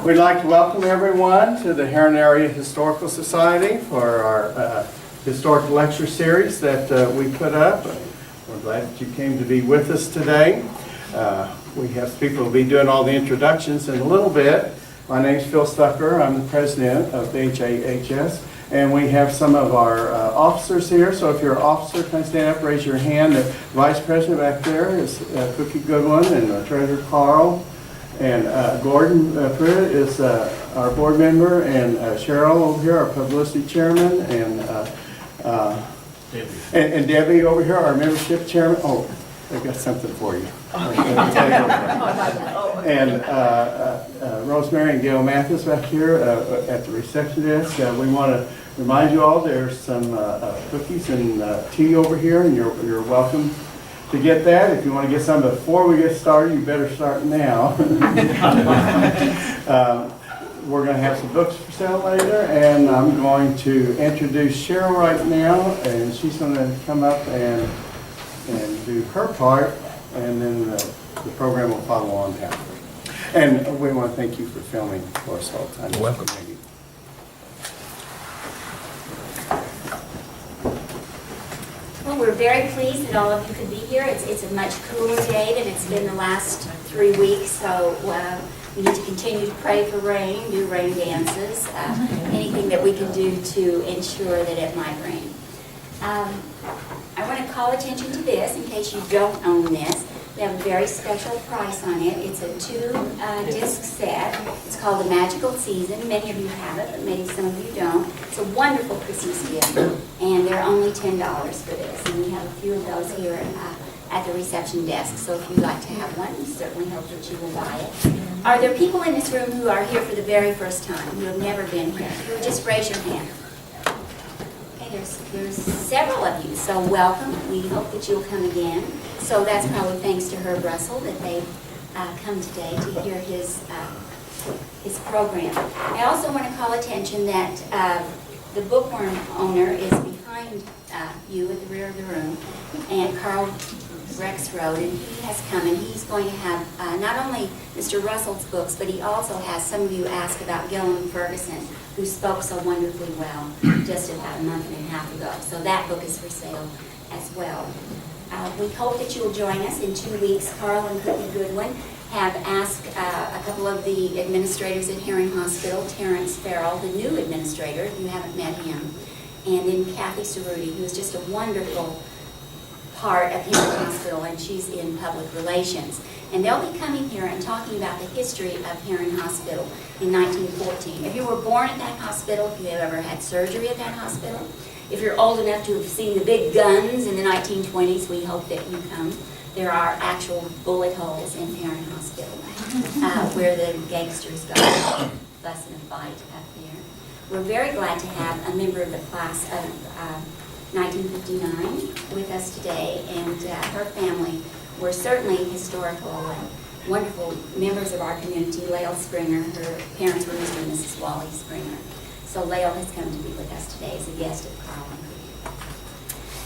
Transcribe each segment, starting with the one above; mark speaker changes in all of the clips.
Speaker 1: We'd like to welcome everyone to the Herrin Area Historical Society for our historic lecture series that we put up. We're glad that you came to be with us today. We have people who will be doing all the introductions in a little bit. My name is Phil Stucker. I'm the president of the HAHS. And we have some of our officers here. So if you're an officer, kind of stand up, raise your hand. The vice president back there is Cookie Goodwin, and Treasurer Carl. And Gordon Pruitt is our board member, and Cheryl over here, our publicity chairman, and Debbie over here, our membership chairman. Oh, I got something for you. And Rosemary and Gail Mathis back here at the reception desk. We want to remind you all there's some cookies and tea over here, and you're welcome to get that. If you want to get some before we get started, you better start now. We're going to have some books for sale later, and I'm going to introduce Cheryl right now, and she's going to come up and do her part, and then the program will follow on after. And we want to thank you for filming for us all the time.
Speaker 2: You're welcome.
Speaker 3: Well, we're very pleased that all of you could be here. It's a much cooler day than it's been the last 3 weeks, so we need to continue to pray for rain, do rain dances, anything that we can do to ensure that it might rain. I want to call attention to this in case you don't own this. We have a very special price on it. It's a 2-disc set. It's called The Magical Season. Many of you have it, but maybe some of you don't. It's a wonderful Christmas gift, and they're only $10 for this. And we have a few of those here at the reception desk. So if you'd like to have one, we certainly hope that you will buy it. Are there people in this room who are here for the very first time, who have never been here? If you would just raise your hand. There's several of you, so welcome. We hope that you'll come again. So that's probably thanks to Herb Russell that they've come today to hear his program. I also want to call attention that the bookworm owner is behind you at the rear of the room, and Carl Rexroad, and he has come, and he's going to have not only Mr. Russell's books, but he also has, some of you asked about Gilliam Ferguson, who spoke so wonderfully well just about a month and a half ago. So that book is for sale as well. We hope that you will join us in 2 weeks. Carl and Cookie Goodwin have asked a couple of the administrators at Herrin Hospital, Terrence Farrell, the new administrator, if you haven't met him, and then Kathy Cerruti, who is just a wonderful part of Herrin Hospital, and she's in public relations. And they'll be coming here and talking about the history of Herrin Hospital in 1914. If you were born at that hospital, if you have ever had surgery at that hospital, if you're old enough to have seen the big guns in the 1920s, we hope that you come. There are actual bullet holes in Herrin Hospital where the gangsters go fuss and fight up there. We're very glad to have a member of the class of 1959 with us today, and her family were certainly historical and wonderful members of our community. Lael Springer, her parents were Mr. and Mrs. Wally Springer. So Lael has come to be with us today as a guest of Carl and Cookie.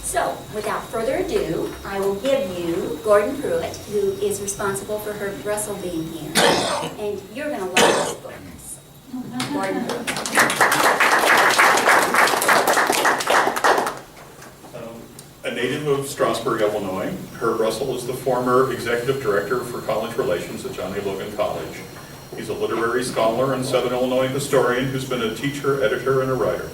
Speaker 3: So, without further ado, I will give you Gordon Pruitt, who is responsible for Herb Russell being here. And you're going to love this book. Gordon Pruitt.
Speaker 4: A native of Strasburg, Illinois, Herb Russell is the former executive director for college relations at Johnny Logan College. He's a literary scholar and Southern Illinois historian who's been a teacher, editor, and a writer.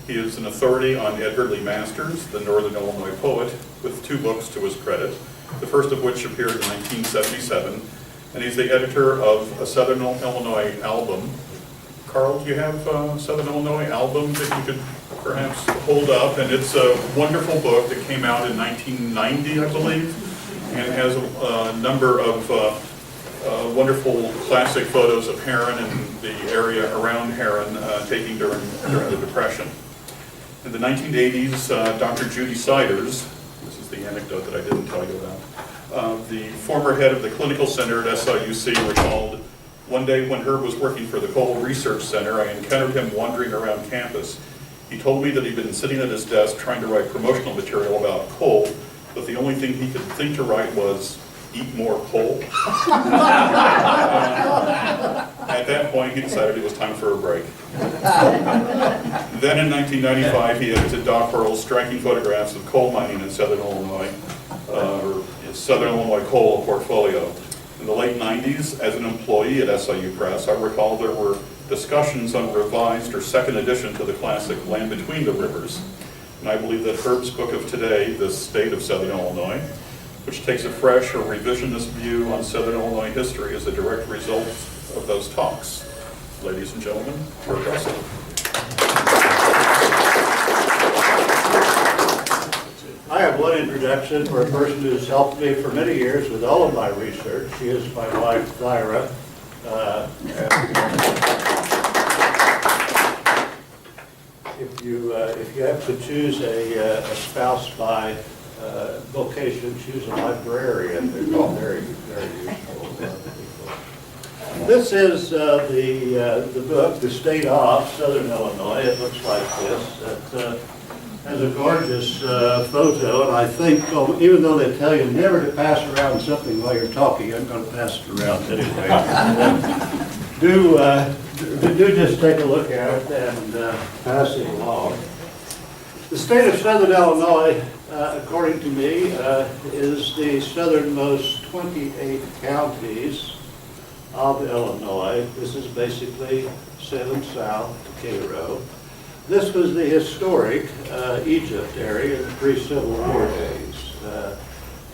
Speaker 4: He is an authority on Edgar Lee Masters, the Northern Illinois poet, with 2 books to his credit, the first of which appeared in 1977, and he's the editor of a Southern Illinois album. Carl, do you have a Southern Illinois album that you could perhaps hold up? And it's a wonderful book that came out in 1990, I believe, and has a number of wonderful classic photos of Herrin and the area around Herrin taken during the Depression. In the 1980s, Dr. Judy Siders, this is the anecdote that I didn't tell you about, the former head of the clinical center at SIUC, recalled, one day when Herb was working for the Coal Research Center, I encountered him wandering around campus. He told me that he'd been sitting at his desk trying to write promotional material about coal, but the only thing he could think to write was, eat more coal. At that point, he decided it was time for a break. Then in 1995, he edited Doc Pearl's striking photographs of coal mining in southern Illinois, or his Southern Illinois coal portfolio. In the late 90s, as an employee at SIU Press, I recall there were discussions on a revised or second edition to the classic Land Between the Rivers. And I believe that Herb's book of today, The State of Southern Illinois, which takes a fresh or revisionist view on Southern Illinois history, is a direct result of those talks. Ladies and gentlemen, Herb Russell.
Speaker 2: I have one introduction for a person who's helped me for many years with all of my research. She is my wife, Thyra. If you have to choose a spouse by vocation, choose a librarian. They're all very, very useful people. This is the book, The State of Southern Illinois. It looks like this. It has a gorgeous photo, and I think, even though they tell you never to pass around something while you're talking, I'm going to pass it around anyway. Do just take a look at it and pass it along. The state of Southern Illinois, according to me, is the southernmost 28 counties of Illinois. This is basically Salem South to Cairo. This was the historic Egypt area in the pre-Civil War days.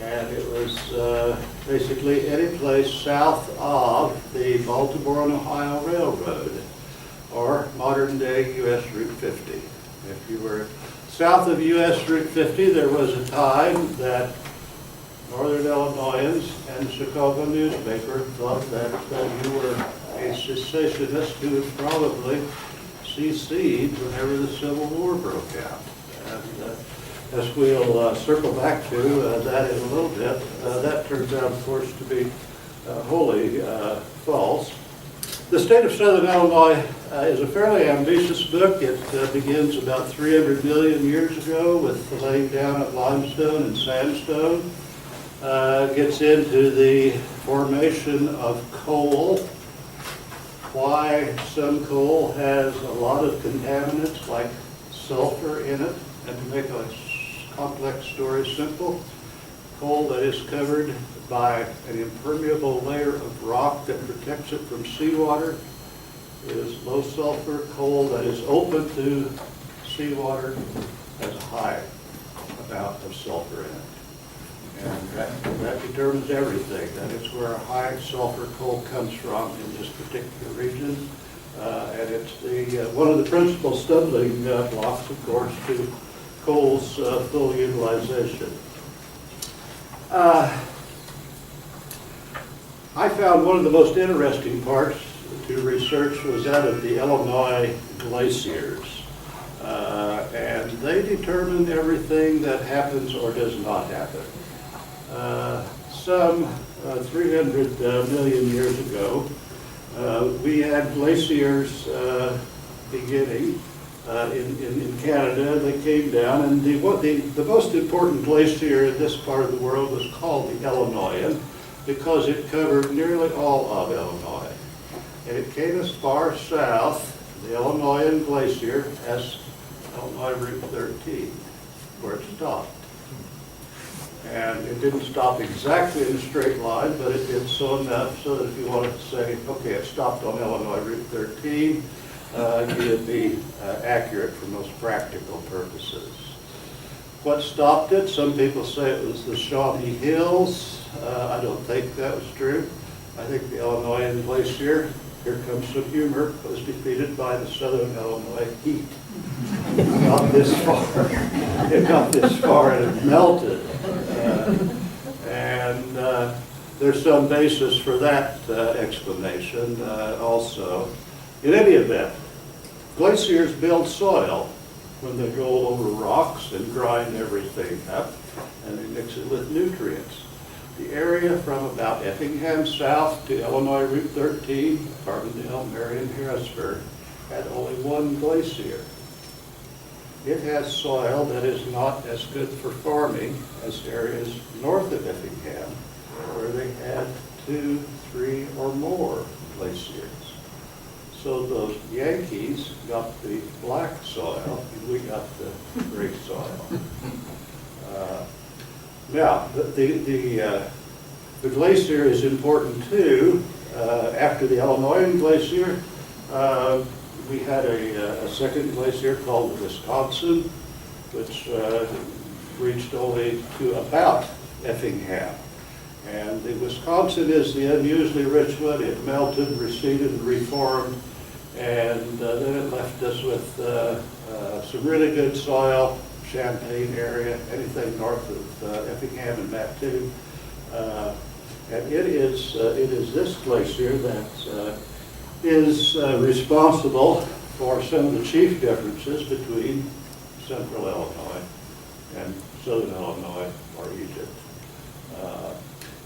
Speaker 2: And it was basically any place south of the Baltimore and Ohio Railroad, or modern-day U.S. Route 50. If you were south of U.S. Route 50, there was a time that Northern Illinoisans and the Chicago newspaper thought that you were a secessionist who would probably secede whenever the Civil War broke out. And as we'll circle back to that in a little bit, that turns out, of course, to be wholly false. The State of Southern Illinois is a fairly ambitious book. It begins about 300 million years ago with the laying down of limestone and sandstone. Gets into the formation of coal, why some coal has a lot of contaminants like sulfur in it, and to make a complex story simple, coal that is covered by an impermeable layer of rock that protects it from seawater is low sulfur. Coal that is open to seawater has a high amount of sulfur in it. And that determines everything. That is where high sulfur coal comes from in this particular region. And it's one of the principal stumbling blocks, of course, to coal's full utilization. I found one of the most interesting parts to research was that of the Illinois glaciers. And they determine everything that happens or does not happen. Some 300 million years ago, we had glaciers beginning in Canada. They came down, and the most important glacier in this part of the world was called the Illinoisan because it covered nearly all of Illinois. And it came as far south, the Illinoisan Glacier, as Illinois Route 13, where it stopped. And it didn't stop exactly in a straight line, but it did so enough so that if you wanted to say, okay, it stopped on Illinois Route 13, you would be accurate for most practical purposes. What stopped it? Some people say it was the Shawnee Hills. I don't think that was true. I think the Illinoisan Glacier, here comes some humor, was defeated by the Southern Illinois heat. It got this far and it melted. And there's some basis for that explanation also. In any event, glaciers build soil when they go over rocks and grind everything up, and they mix it with nutrients. The area from about Effingham south to Illinois Route 13, Carbondale, Marion, Harrisburg, had only one glacier. It has soil that is not as good for farming as areas north of Effingham, where they had 2, 3, or more glaciers. So those Yankees got the black soil, and we got the gray soil. Now, the glacier is important too. After the Illinois glacier, we had a second glacier called the Wisconsin, which reached only to about Effingham. And the Wisconsin is the unusually rich one. It melted, receded, and reformed, and then it left us with some really good soil, Champaign area, anything north of Effingham and that too. And it is this glacier that is responsible for some of the chief differences between central Illinois and southern Illinois or Egypt.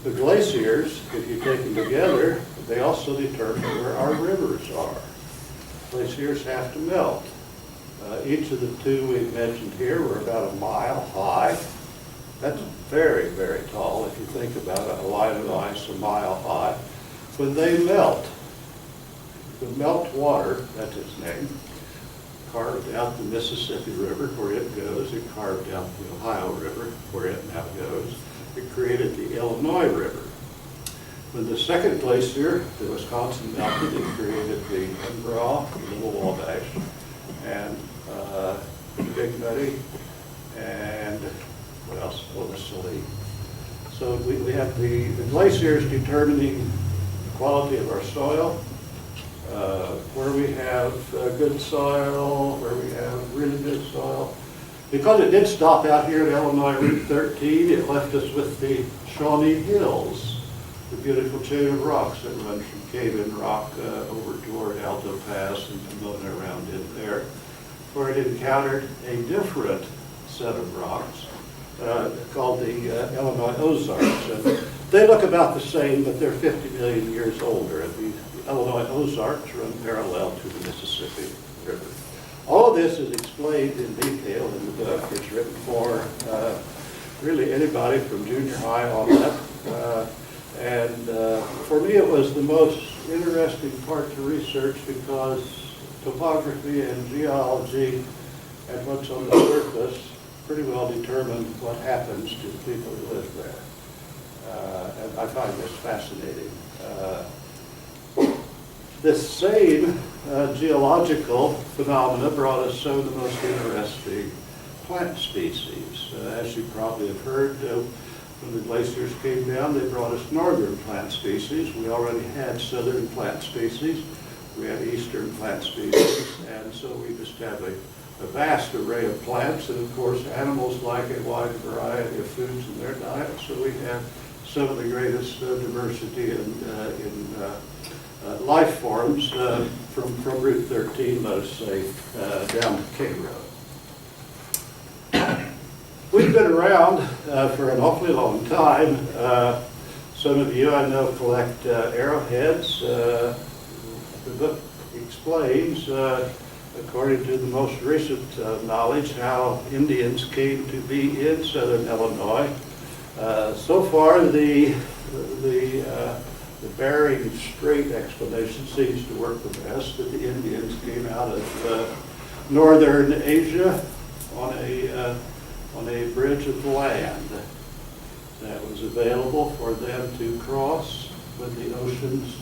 Speaker 2: The glaciers, if you take them together, they also determine where our rivers are. Glaciers have to melt. Each of the two we've mentioned here were about a mile high. That's very, very tall if you think about a line of ice a mile high. When they melt, the melt water, that's its name, carved out the Mississippi River where it goes. It carved out the Ohio River where it now goes. It created the Illinois River. When the second glacier, the Wisconsin, melted, it created the Embraw, the Little Wabash, and the Big Muddy, and what else? Oh, the Saline. So we have the glaciers determining the quality of our soil, where we have good soil, where we have really good soil. Because it did stop out here at Illinois Route 13, it left us with the Shawnee Hills, the beautiful chain of rocks that runs from Cave-In Rock over toward Alto Pass and Pomona around in there, where it encountered a different set of rocks called the Illinois Ozarks. And they look about the same, but they're 50 million years older. And the Illinois Ozarks run parallel to the Mississippi River. All of this is explained in detail in the book. It's written for really anybody from junior high on up. For me, it was the most interesting part to research because topography and geology and what's on the surface pretty well determine what happens to the people who live there. And I find this fascinating. This same geological phenomena brought us some of the most interesting plant species. As you probably have heard, when the glaciers came down, they brought us northern plant species. We already had southern plant species. We had eastern plant species. And so we've established a vast array of plants. And of course, animals like a wide variety of foods in their diet. So we have some of the greatest diversity in life forms from Route 13, let us say, down to K Road. We've been around for an awfully long time. Some of you I know collect arrowheads. The book explains, according to the most recent knowledge, how Indians came to be in southern Illinois. So far, the Bering Strait explanation seems to work the best, that the Indians came out of northern Asia on a bridge of land that was available for them to cross when the oceans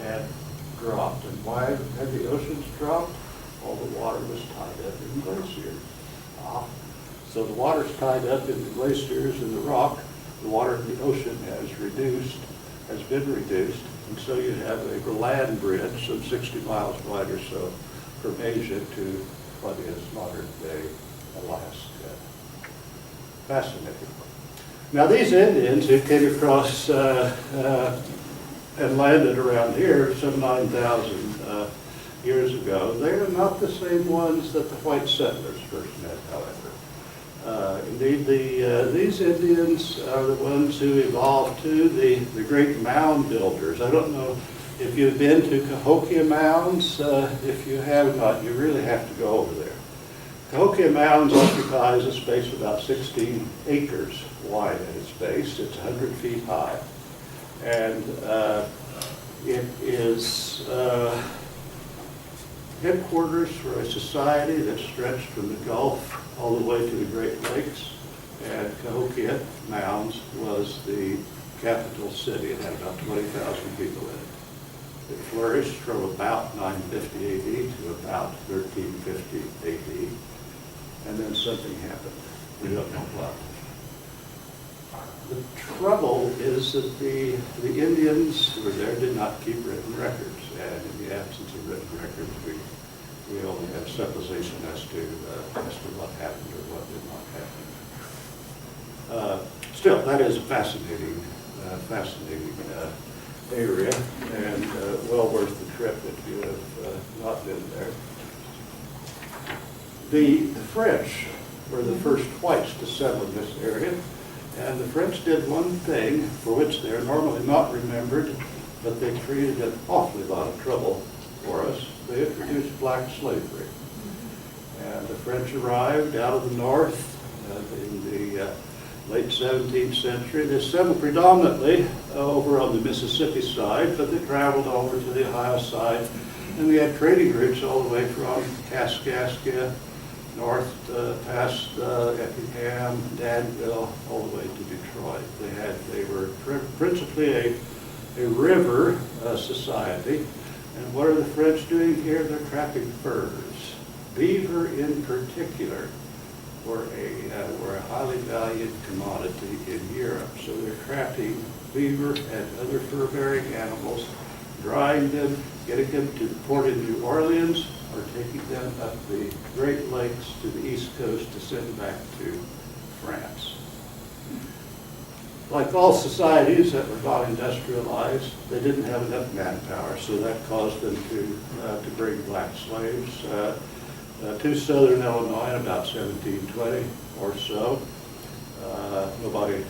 Speaker 2: had dropped. And why had the oceans dropped? All the water was tied up in glaciers. So the water's tied up in the glaciers and the rock. The water in the ocean has been reduced, and so you have a land bridge some 60 miles wide or so from Asia to what is modern-day Alaska. Fascinating. Now these Indians who came across and landed around here some 9,000 years ago, they are not the same ones that the white settlers first met, however. Indeed, these Indians are the ones who evolved to the great mound builders. I don't know if you've been to Cahokia Mounds. If you have not, you really have to go over there. Cahokia Mounds occupies a space of about 16 acres wide at its base. It's 100 feet high. And it is headquarters for a society that stretched from the Gulf all the way to the Great Lakes. And Cahokia Mounds was the capital city. It had about 20,000 people in it. It flourished from about 950 AD to about 1350 AD. And then something happened. We don't know what. The trouble is that the Indians who were there did not keep written records. And in the absence of written records, we only have supposition as to what happened or what did not happen. Still, that is a fascinating area, and well worth the trip if you have not been there. The French were the first whites to settle in this area, and the French did one thing for which they are normally not remembered, but they created an awfully lot of trouble for us. They introduced black slavery. And the French arrived out of the north in the late 17th century. They settled predominantly over on the Mississippi side, but they traveled over to the Ohio side. And they had trading routes all the way from Kaskaskia north past Effingham, Danville, all the way to Detroit. They were principally a river society. And what are the French doing here? They're trapping furs. Beaver in particular were a highly valued commodity in Europe. So they're trapping beaver and other fur-bearing animals, drying them, getting them to the port in New Orleans, or taking them up the Great Lakes to the East Coast to send back to France. Like all societies that were not industrialized, they didn't have enough manpower, so that caused them to bring black slaves to southern Illinois in about 1720 or so. Nobody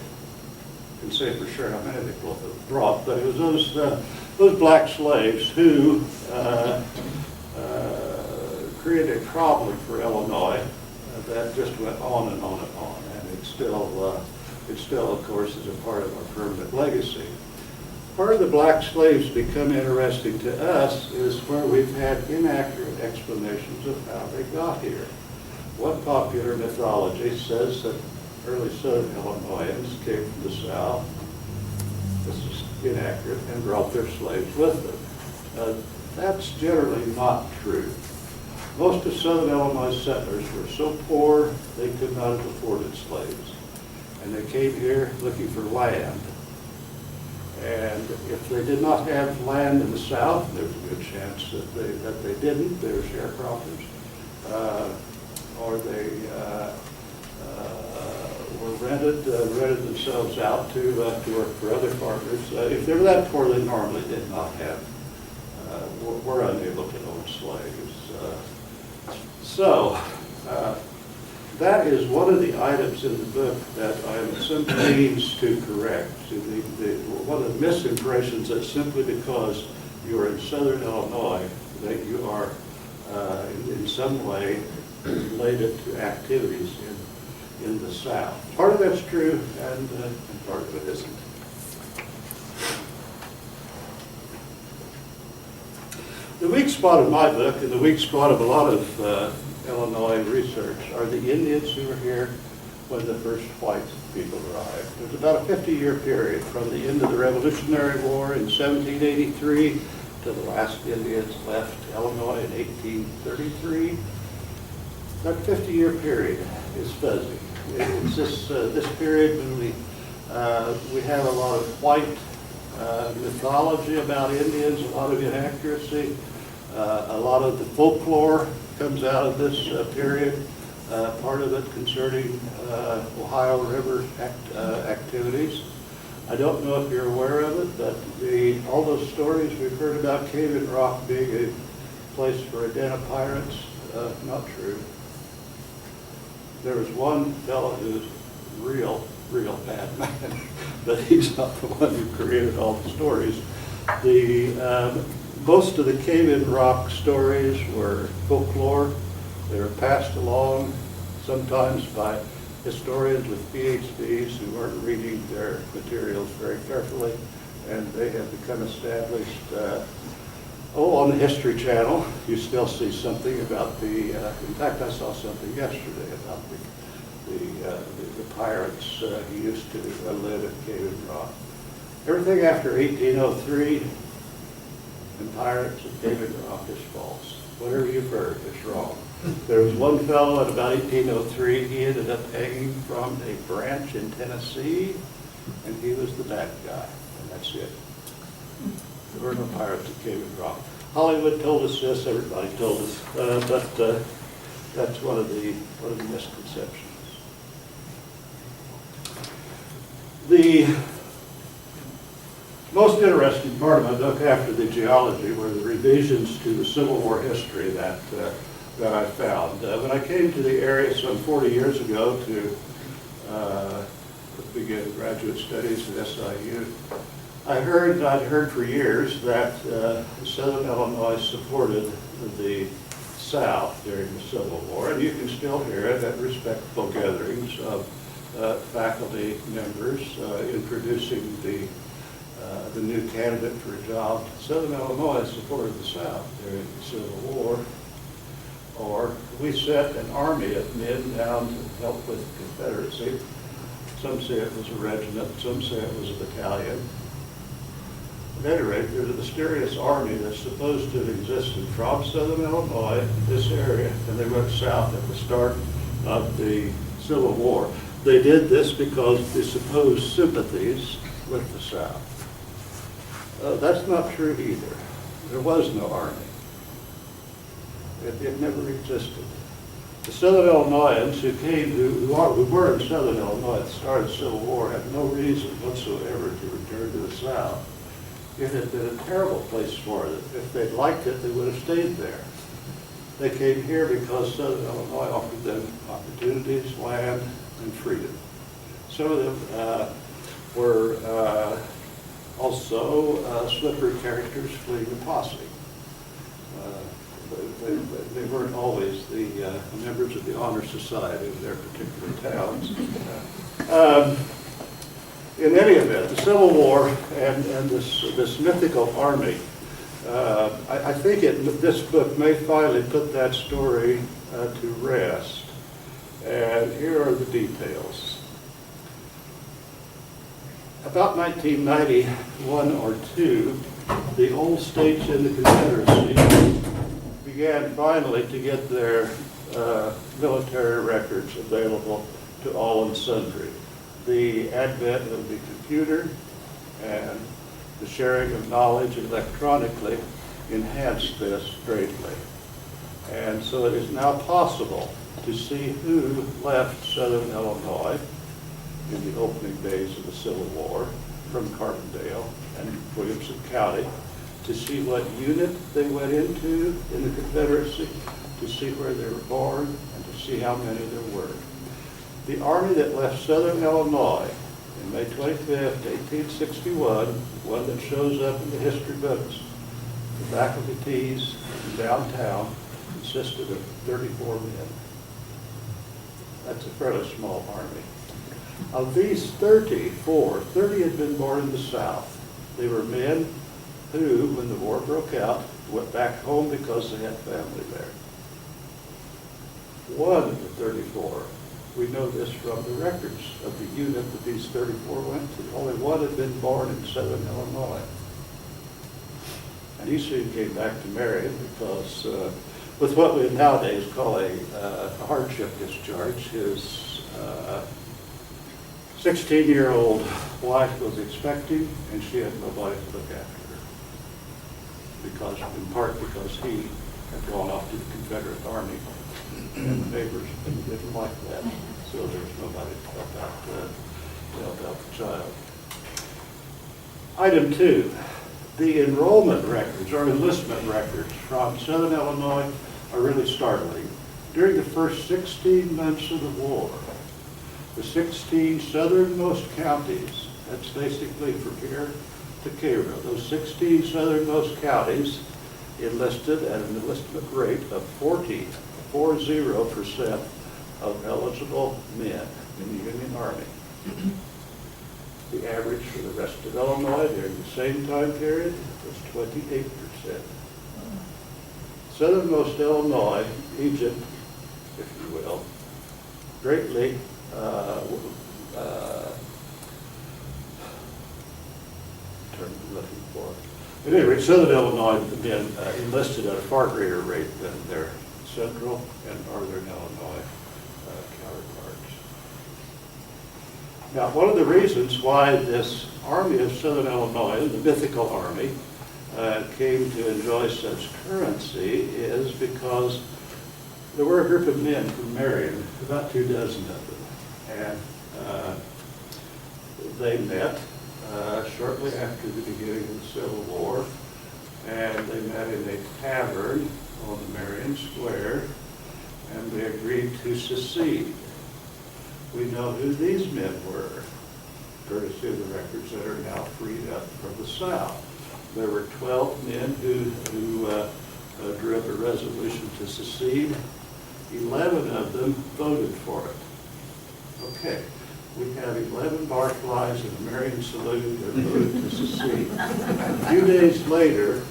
Speaker 2: can say for sure how many they brought, but it was those black slaves who created a problem for Illinois that just went on and on and on, and it still, of course, is a part of our permanent legacy. Part of the black slaves become interesting to us is where we've had inaccurate explanations of how they got here. One popular mythology says that early southern Illinoisans came from the south, this is inaccurate, and brought their slaves with them. That's generally not true. Most of southern Illinois settlers were so poor they could not have afforded slaves. And they came here looking for land. And if they did not have land in the south, there was a good chance that they didn't. They were sharecroppers, or they were rented themselves out to work for other farmers. If they were that poor, they normally did not have, were unable to own slaves. That is one of the items in the book that I am at some pains to correct. One of the misimpressions that simply because you are in southern Illinois that you are in some way related to activities in the south. Part of that's true and part of it isn't. The weak spot of my book and the weak spot of a lot of Illinois research are the Indians who were here when the first white people arrived. There's about a 50-year period from the end of the Revolutionary War in 1783 to the last Indians left Illinois in 1833. That 50-year period is fuzzy. It's this period when we have a lot of white mythology about Indians, a lot of inaccuracy. A lot of the folklore comes out of this period, part of it concerning Ohio River activities. I don't know if you're aware of it, but all those stories we've heard about Cave and Rock being a place for a den of pirates, not true. There was one fellow who's real bad man, but he's not the one who created all the stories. Most of the Cave in Rock stories were folklore. They were passed along sometimes by historians with PhDs who weren't reading their materials very carefully, and they have become established Oh, on the History Channel, you still see something about the, in fact, I saw something yesterday about the pirates who used to live at Cave Rock. Everything after 1803 and pirates at Cave Rock is false. Whatever you've heard is wrong. There was one fellow at about 1803, he ended up hanging from a branch in Tennessee, and he was the bad guy, and that's it. There were no pirates at Cave Rock. Hollywood told us this, everybody told us, but that's one of the misconceptions. The most interesting part of my book after the geology were the revisions to the Civil War history that I found. When I came to the area some 40 years ago to begin graduate studies at SIU, I'd heard for years that Southern Illinois supported the South during the Civil War, and you can still hear it at respectful gatherings of faculty members introducing the new candidate for a job. Southern Illinois supported the South during the Civil War, or we sent an army of men down to help with the Confederacy. Some say it was a regiment, some say it was a battalion. At any rate, there's a mysterious army that's supposed to have existed from Southern Illinois, this area, and they went south at the start of the Civil War. They did this because of the supposed sympathies with the South. That's not true either. There was no army. It never existed. The Southern Illinoisans who came, who were in Southern Illinois at the start of the Civil War had no reason whatsoever to return to the South. It had been a terrible place for them. If they'd liked it, they would have stayed there. They came here because Southern Illinois offered them opportunities, land, and freedom. Some of them were also slippery characters fleeing the posse. They weren't always the members of the honor society of their particular towns. In any event, the Civil War and this mythical army, I think this book may finally put that story to rest. And here are the details. About 1991 or 2, the old states in the Confederacy began finally to get their military records available to all and sundry. The advent of the computer and the sharing of knowledge electronically enhanced this greatly. And so it is now possible to see who left Southern Illinois in the opening days of the Civil War from Carbondale and Williamson County, to see what unit they went into in the Confederacy, to see where they were born, and to see how many there were. The army that left Southern Illinois in May 25th, 1861, one that shows up in the history books, the faculty tees in downtown, consisted of 34 men. That's a fairly small army. Of these 30 had been born in the South. They were men who, when the war broke out, went back home because they had family there. One of the 34, we know this from the records of the unit that these 34 went to. Only one had been born in Southern Illinois. And he soon came back to Marion because with what we nowadays call a hardship discharge, his 16-year-old wife was expecting, and she had nobody to look after her. In part because he had gone off to the Confederate Army, and the neighbors didn't like that, so there was nobody to help out the child. Item 2, the enrollment records or enlistment records from Southern Illinois are really startling. During the first 16 months of the war, the 16 southernmost counties, that's basically from here to Cairo, those 16 southernmost counties enlisted at an enlistment rate of 40% of eligible men in the Union Army. The average for the rest of Illinois during the same time period was 28%. southernmost Illinois, Egypt, if you will, greatly term I'm looking for. At any rate, southern Illinois have been enlisted at a far greater rate than their central and northern Illinois counterparts. Now, one of the reasons why this Army of Southern Illinois, the mythical army, came to enjoy such currency is because there were a group of men from Marion, about 24 of them, and they met shortly after the beginning of the Civil War, and they met in a tavern on the Marion Square, and they agreed to secede. We know who these men were, courtesy of the records that are now freed up from the South. There were 12 men who drew up a resolution to secede. 11 of them voted for it. Okay, we have 11 barflies in the Marion Saloon that voted to secede. A few days later,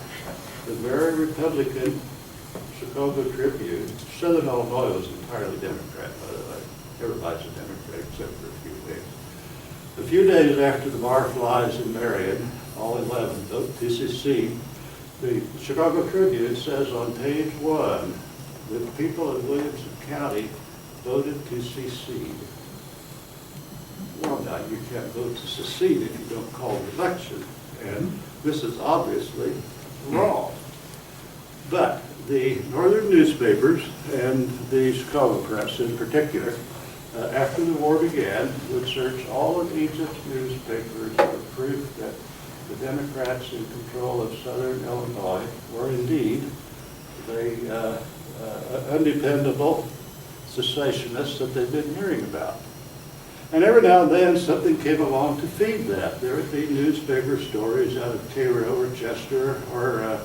Speaker 2: the very Republican Chicago Tribune, Southern Illinois was entirely Democrat, by the way. Everybody's a Democrat except for a few days. A few days after the barflies in Marion, all 11 vote to secede, the Chicago Tribune says on page 1, the people of Williamson County voted to secede. Well, now, you can't vote to secede if you don't call the election, and this is obviously wrong. But the northern newspapers, and the Chicago press in particular, after the war began, would search all of Egypt's newspapers for proof that the Democrats in control of southern Illinois were indeed the undependable secessionists that they've been hearing about. And every now and then something came along to feed that. There would be newspaper stories out of Cairo or Chester or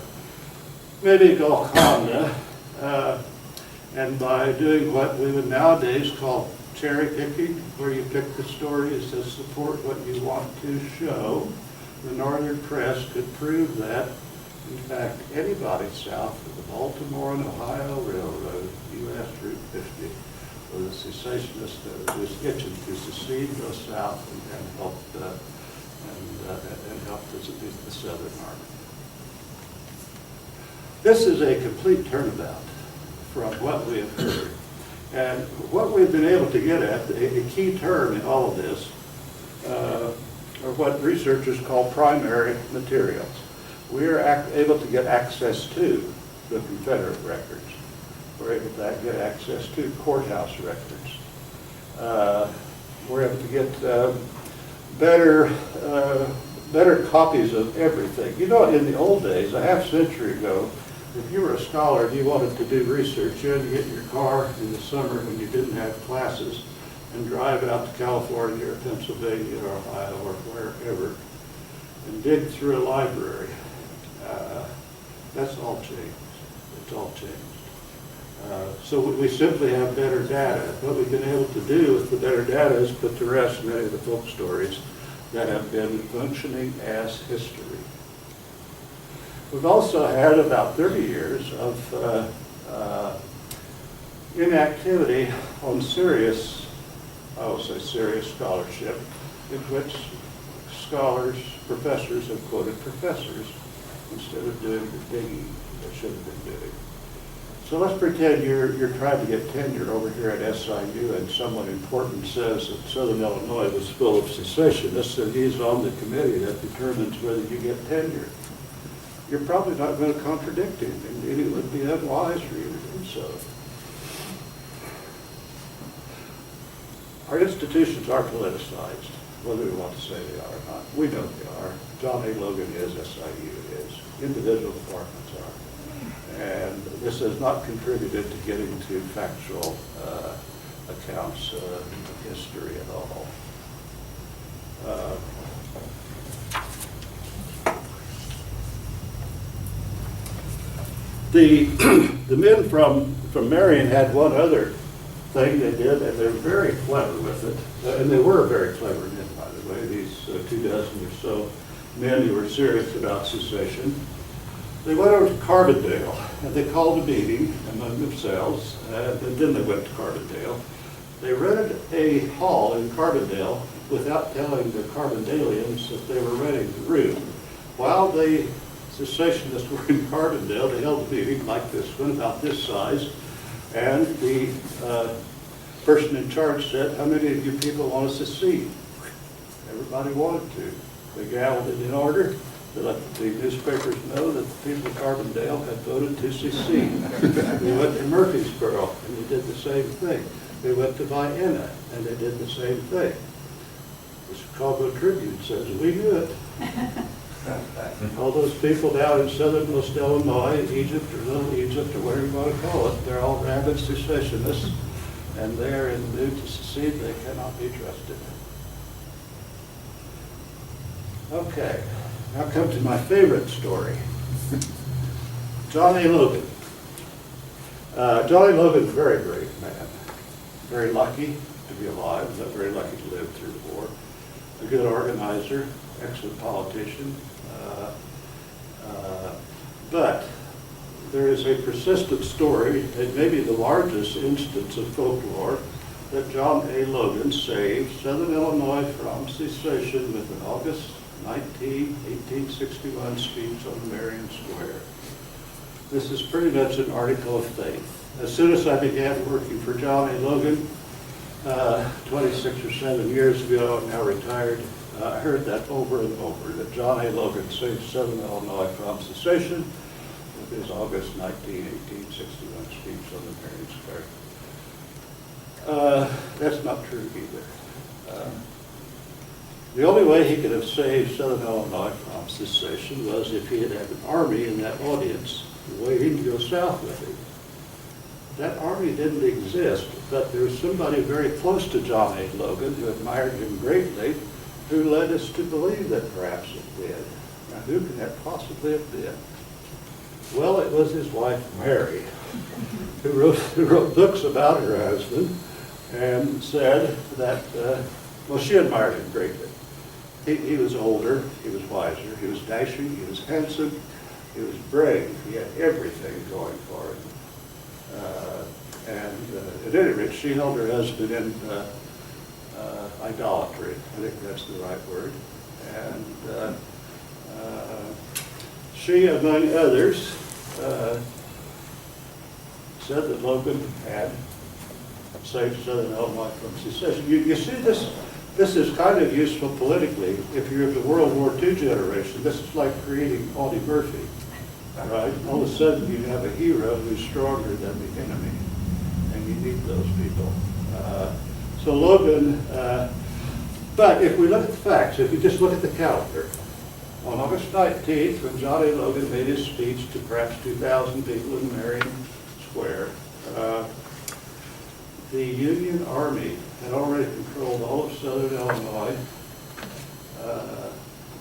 Speaker 2: maybe Golconda, and by doing what we would nowadays call cherry picking, where you pick the stories that support what you want to show, the northern press could prove that, in fact, anybody south of the Baltimore and Ohio Railroad, U.S. Route 50, was a secessionist that was itching to secede, go south, and help the Southern Army. This is a complete turnabout from what we have heard. And what we've been able to get at, a key term in all of this, are what researchers call primary materials. We are able to get access to the Confederate records. We're able to get access to courthouse records. We're able to get better copies of everything. You know, in the old days, a half century ago, if you were a scholar and you wanted to do research, you had to get in your car in the summer when you didn't have classes and drive out to California or Pennsylvania or Ohio or wherever and dig through a library. That's all changed. It's all changed. So we simply have better data. What we've been able to do with the better data is put to rest many of the folk stories that have been functioning as history. We've also had about 30 years of inactivity on serious, I will say serious scholarship, in which scholars, professors have quoted professors instead of doing the digging they should have been doing. So let's pretend you're trying to get tenure over here at SIU and someone important says that Southern Illinois was full of secessionists and he's on the committee that determines whether you get tenure. You're probably not going to contradict him, and it would be unwise for you to do so. Our institutions are politicized, whether we want to say they are or not. We know they are. John A. Logan is, SIU is. Individual departments are. And this has not contributed to getting to factual accounts of history at all. The men from Marion had one other thing they did, and they're very clever with it. And they were very clever men, by the way, these 24 or so men who were serious about secession. They went over to Carbondale, and they called a meeting among themselves, and then they went to Carbondale. They rented a hall in Carbondale without telling the Carbondalians that they were renting the room. While the secessionists were in Carbondale, they held a meeting like this one, about this size, and the person in charge said, "How many of you people want to secede?" Everybody wanted to. They gaveled it in order. They let the newspapers know that the people of Carbondale had voted to secede. We went to Murfreesboro, and they did the same thing. They went to Vienna, and they did the same thing. The Chicago Tribune says, "We knew it." All those people down in southernmost Illinois, Egypt or Little Egypt or whatever you want to call it, they're all rabid secessionists, and they're in the mood to secede. They cannot be trusted. Okay, now come to my favorite story. John A. Logan. John A. Logan, very brave man. Very lucky to be alive, but very lucky to live through the war. A good organizer, excellent politician. But there is a persistent story, and maybe the largest instance of folklore, that John A. Logan saved Southern Illinois from secession with an August 19, 1861 speech on Marion Square. This is pretty much an article of faith. As soon as I began working for John A. Logan, 26 or 7 years ago, I'm now retired, I heard that over and over, that John A. Logan saved Southern Illinois from secession with his August 19, 1861 speech on the Marion Square. That's not true either. The only way he could have saved Southern Illinois from secession was if he had had an army in that audience waiting to go south with him. That army didn't exist, but there was somebody very close to John A. Logan who admired him greatly, who led us to believe that perhaps it did. Now, who could that possibly have been? Well, it was his wife, Mary, who wrote books about her husband and said that, well, she admired him greatly. He was older, he was wiser, he was dashing, he was handsome, he was brave, he had everything going for him. At any rate, she held her husband in idolatry. I think that's the right word. And she, among others, said that Logan had saved Southern Illinois from secession. You see, this is kind of useful politically. If you're of the World War II generation, this is like creating Audie Murphy, right? All of a sudden you have a hero who's stronger than the enemy, and you need those people. So Logan, but if we look at the facts, if you just look at the calendar, on August 19th, when John A. Logan made his speech to perhaps 2,000 people in Marion Square, the Union Army had already controlled all of Southern Illinois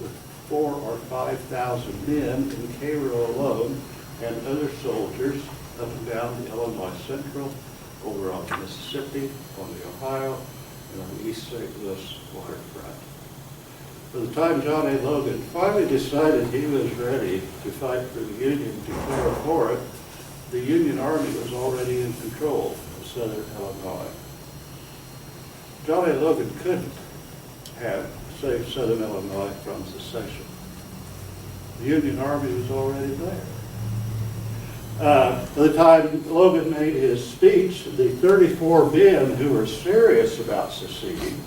Speaker 2: with 4,000 or 5,000 men in Cairo alone, and other soldiers up and down the Illinois Central, over on the Mississippi, on the Ohio, and on the East St. Louis waterfront. By the time John A. Logan finally decided he was ready to fight for the Union, to declare for it, the Union Army was already in control of Southern Illinois. John A. Logan couldn't have saved Southern Illinois from secession. The Union Army was already there. By the time Logan made his speech, the 34 men who were serious about seceding,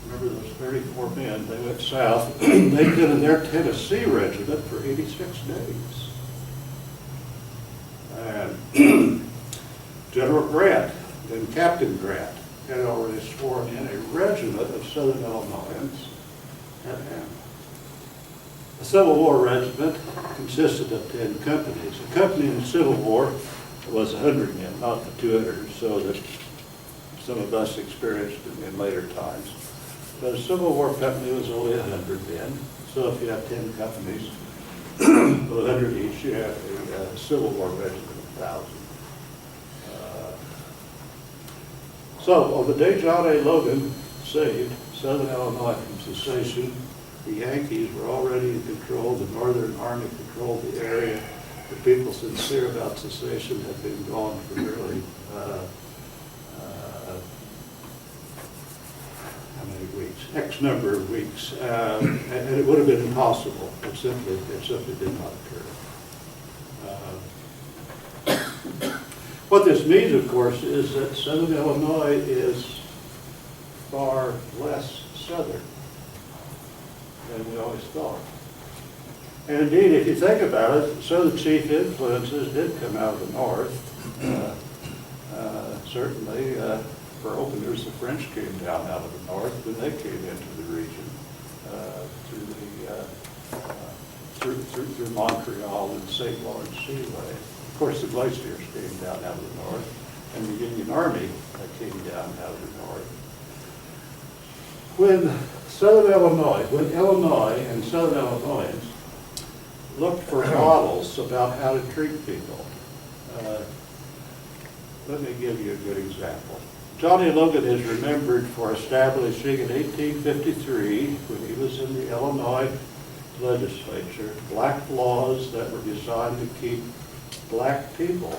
Speaker 2: remember those 34 men, they went south, they'd been in their Tennessee regiment for 86 days. And General Grant and Captain Grant had already sworn in a regiment of Southern Illinoisans at him. The Civil War regiment consisted of 10 companies. A company in the Civil War was 100 men, not the 200 or so that some of us experienced in later times. But a Civil War company was only 100 men. So if you have 10 companies, with 100 each, you have a Civil War regiment of 1,000. So on the day John A. Logan saved Southern Illinois from secession, The Yankees were already in control, the Northern Army controlled the area. The people sincere about secession had been gone for nearly, how many weeks? X number of weeks. And it would have been impossible. It simply did not occur. What this means, of course, is that Southern Illinois is far less southern than we always thought. And indeed, if you think about it, some of the chief influences did come out of the north. Certainly, for openers, the French came down out of the north when they came into the region through Montreal and St. Lawrence Seaway. Of course, the Glaciers came down out of the north, and the Union Army came down out of the north. When Illinois and Southern Illinoisans looked for models about how to treat people, let me give you a good example. Johnny Logan is remembered for establishing in 1853, when he was in the Illinois legislature, black laws that were designed to keep black people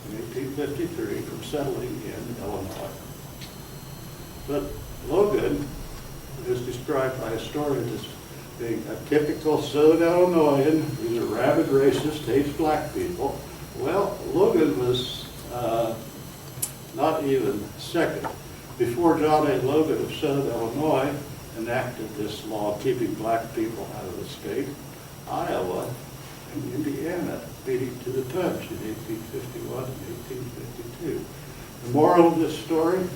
Speaker 2: in 1853 from settling in Illinois. But Logan is described by historians as being a typical Southern Illinoisan. He's a rabid racist, hates black people. Well, Logan was not even second. Before John A. Logan of Southern Illinois enacted this law keeping black people out of the state, Iowa and Indiana beat him to the punch in 1851 and 1852. The moral of this story,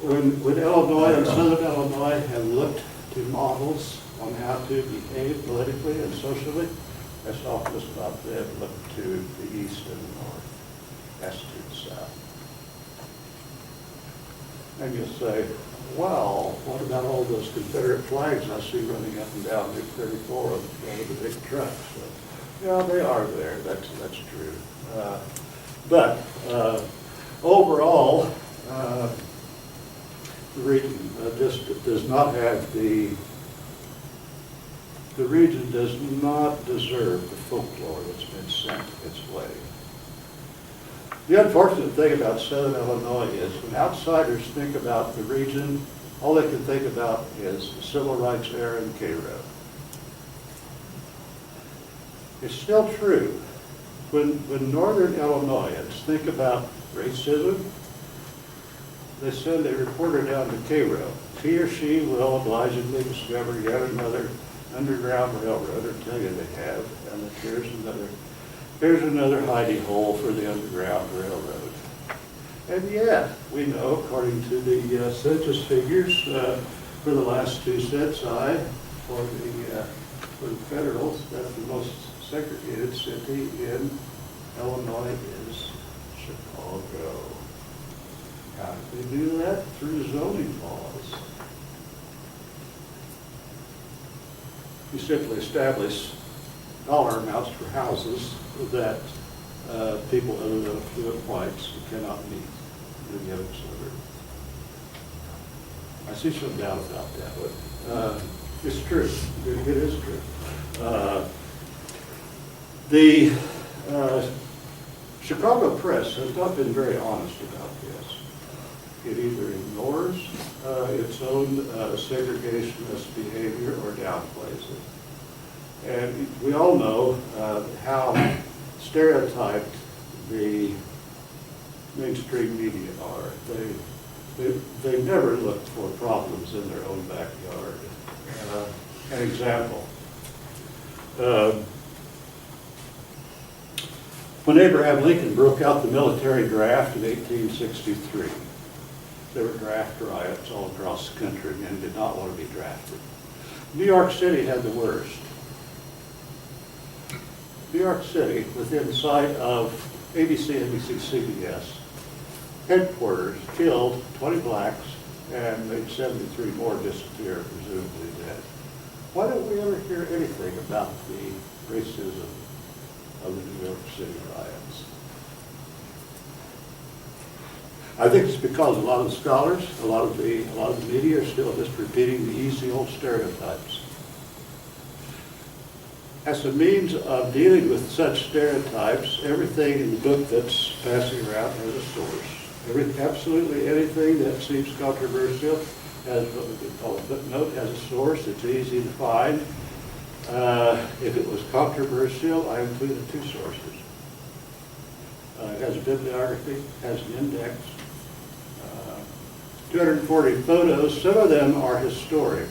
Speaker 2: when Illinois and Southern Illinois have looked to models on how to behave politically and socially, that's all just about them look to the east and the north, as to the south. And you'll say, well, what about all those Confederate flags I see running up and down Route 34 on the big trucks? So, yeah, they are there, that's true. But overall, the region just does not have the region does not deserve the folklore that's been sent its way. The unfortunate thing about Southern Illinois is when outsiders think about the region, all they can think about is the civil rights era in Cairo. It's still true. When Northern Illinoisans think about racism, they send a reporter down to Cairo. He or she will obligingly discover yet another underground railroad, or tell you they have, and that here's another hidey hole for the Underground Railroad. And yet, we know, according to the census figures for the last two censi for the federals, that the most segregated city in Illinois is Chicago. How did they do that? Through zoning laws. You simply establish dollar amounts for houses that people other than affluent whites cannot meet in a given suburb. I see some doubt about that, but it's true. It is true. The Chicago press has not been very honest about this. It either ignores its own segregationist behavior or downplays it. And we all know how stereotyped the mainstream media are. They never look for problems in their own backyard. An example. When Abraham Lincoln broke out the military draft in 1863, there were draft riots all across the country. Men did not want to be drafted. New York City had the worst. New York City, within sight of ABC, NBC, CBS, headquarters killed 20 blacks and made 73 more disappear, presumably dead. Why don't we ever hear anything about the racism of the New York City riots? I think it's because a lot of the scholars, a lot of the media are still just repeating the easy old stereotypes. As a means of dealing with such stereotypes, everything in the book that's passing around has a source. Absolutely anything that seems controversial has what we could call a footnote, has a source. It's easy to find. If it was controversial, I included 2 sources. It has a bibliography, has an index, 240 photos. Some of them are historic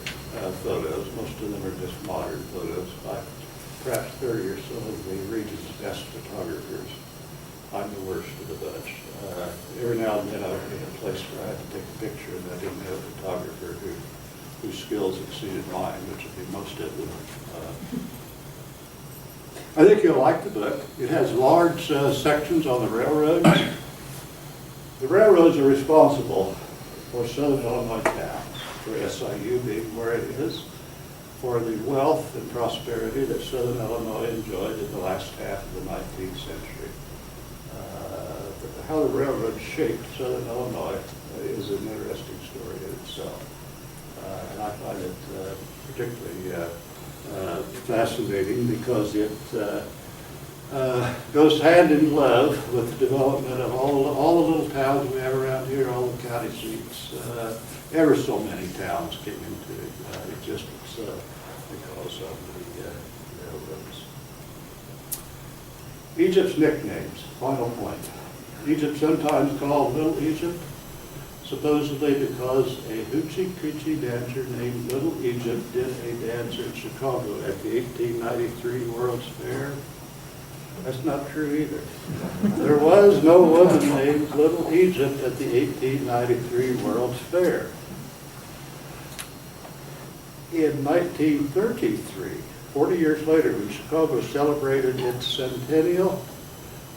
Speaker 2: photos. Most of them are just modern photos by perhaps 30 or so of the region's best photographers. I'm the worst of the bunch. Every now and then I would be in a place where I had to take a picture and I didn't have a photographer whose skills exceeded mine, which would be most of them. I think you'll like the book. It has large sections on the railroads. The railroads are responsible for Southern Illinois towns, for SIU being where it is, for the wealth and prosperity that Southern Illinois enjoyed in the last half of the 19th century. How the railroad shaped Southern Illinois is an interesting story in itself. And I find it particularly fascinating because it goes hand in glove with the development of all the little towns we have around here, all the county seats. Ever so many towns came into existence because of the railroads. Egypt's nicknames, final point. Egypt sometimes called Little Egypt, supposedly because a hoochie-coochie dancer named Little Egypt did a dance in Chicago at the 1893 World's Fair. That's not true either. There was no woman named Little Egypt at the 1893 World's Fair. In 1933, 40 years later, when Chicago celebrated its centennial,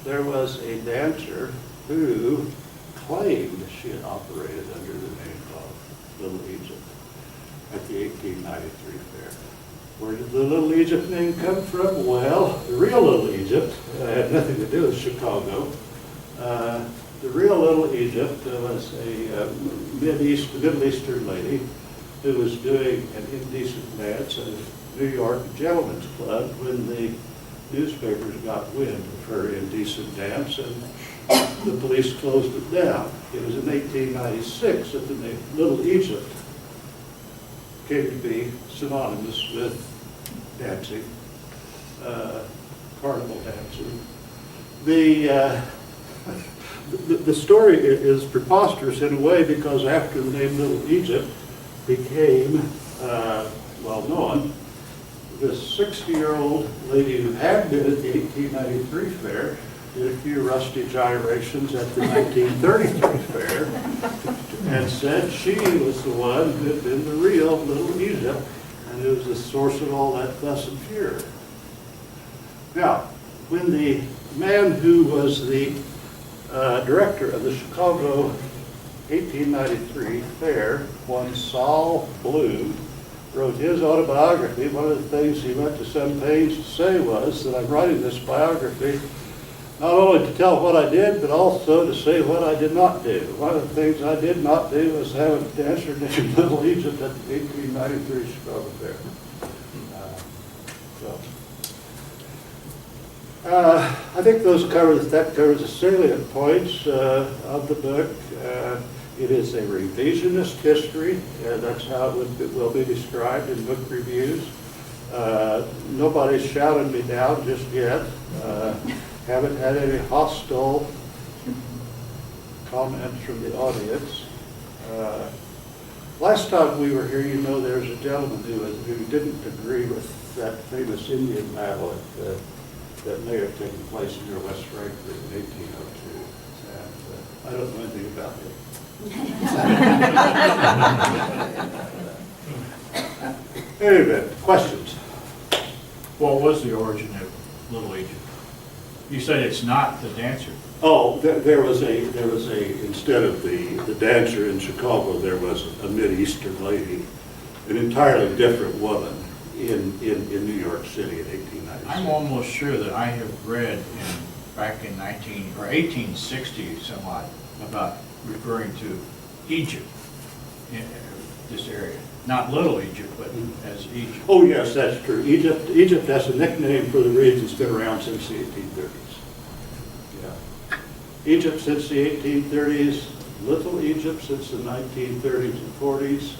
Speaker 2: there was a dancer who claimed she had operated under the name of Little Egypt at the 1893 fair. Where did the Little Egypt name come from? Well, the real Little Egypt had nothing to do with Chicago. The real Little Egypt was a Middle Eastern lady who was doing an indecent dance at a New York gentleman's club when the newspapers got wind of her indecent dance and the police closed it down. It was in 1896 that the name Little Egypt came to be synonymous with dancing, carnival dancing. The story is preposterous in a way because after the name Little Egypt became well known, this 60-year-old lady who had been at the 1893 fair did a few rusty gyrations at the 1933 fair and said she was the one who had been the real Little Egypt and who was the source of all that fuss and furor. Now, when the man who was the director of the Chicago 1893 fair, one Saul Bloom, wrote his autobiography, one of the things he went to some pains to say was that I'm writing this biography not only to tell what I did, but also to say what I did not do. One of the things I did not do was have a dancer named Little Egypt at the 1893 Chicago Fair. I think that covers the salient points of the book. It is a revisionist history. That's how it will be described in book reviews. Nobody's shouted me down just yet. Haven't had any hostile comments from the audience. Last time we were here, you know, there's a gentleman who didn't agree with that famous Indian battle that may have taken place near West Frankfort in 1802. And I don't know anything about it. Anyway, questions?
Speaker 5: What was the origin of Little Egypt? You said it's not the dancer.
Speaker 2: Oh, there was a instead of the dancer in Chicago, there was a Mideastern lady, an entirely different woman in New York City in 1896.
Speaker 5: I'm almost sure that I have read back in 1860 somewhat about referring to Egypt, in this area. Not Little Egypt, but as Egypt.
Speaker 2: Oh, yes, that's true. Egypt has a nickname for the region that's been around since the 1830s. Yeah. Egypt since the 1830s, Little Egypt since the 1930s and 40s,